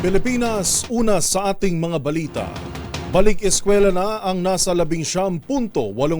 Pilipinas, una sa ating mga balita. Balik eskwela na ang nasa 19.8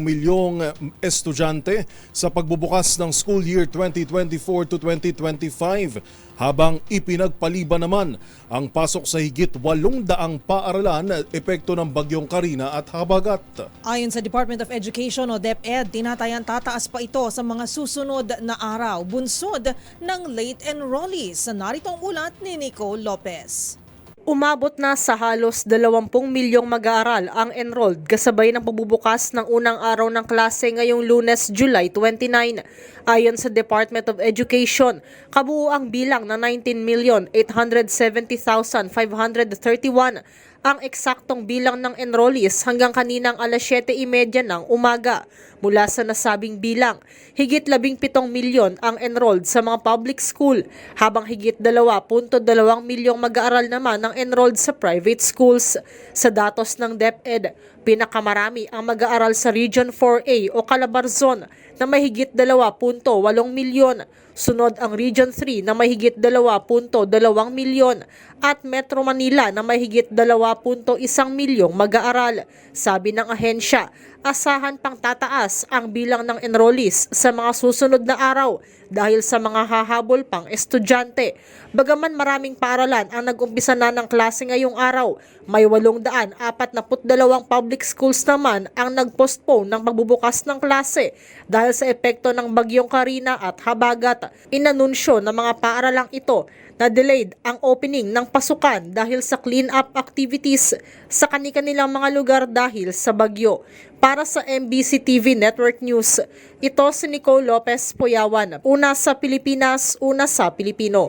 milyong estudyante sa pagbubukas ng school year 2024 to 2025 habang ipinagpaliban naman ang pasok sa higit 800 paaralan epekto ng bagyong Karina at Habagat. Ayon sa Department of Education o DepEd, tinatayang tataas pa ito sa mga susunod na araw, bunsod ng late enrollees. Narito ang ulat ni Nico Lopez. Umabot na sa halos 20 milyong mag-aaral ang enrolled kasabay ng pagbubukas ng unang araw ng klase ngayong Lunes, July 29. Ayon sa Department of Education, kabuo ang bilang na 19,870,531 ang eksaktong bilang ng enrollees hanggang kaninang alas 7:30 ng umaga. Mula sa nasabing bilang, higit 17 milyon ang enrolled sa mga public school, habang higit 2.2 milyong mag-aaral naman ang enrolled sa private schools. Sa datos ng DepEd, pinakamarami ang mag-aaral sa Region 4A o Calabarzon na may higit 2.8 milyon. Sunod ang Region 3 na may higit 2.2 milyon at Metro Manila na may higit 2.1 milyong mag-aaral. Sabi ng ahensya, asahan pang tataas ang bilang ng enrollees sa mga susunod na araw dahil sa mga hahabol pang estudyante. Bagaman maraming paaralan ang nag-umpisa na ng klase ngayong araw, may 842 public schools naman ang nag-postpone ng pagbubukas ng klase dahil sa epekto ng bagyong Karina at Habagat. Inanunsyo ng mga paaralang ito na delayed ang opening ng pasukan dahil sa clean-up activities sa kani-kanilang mga lugar dahil sa bagyo. Para sa MBC TV Network News, ito si Nico Lopez Poyawan. Una sa Pilipinas, una sa Pilipino.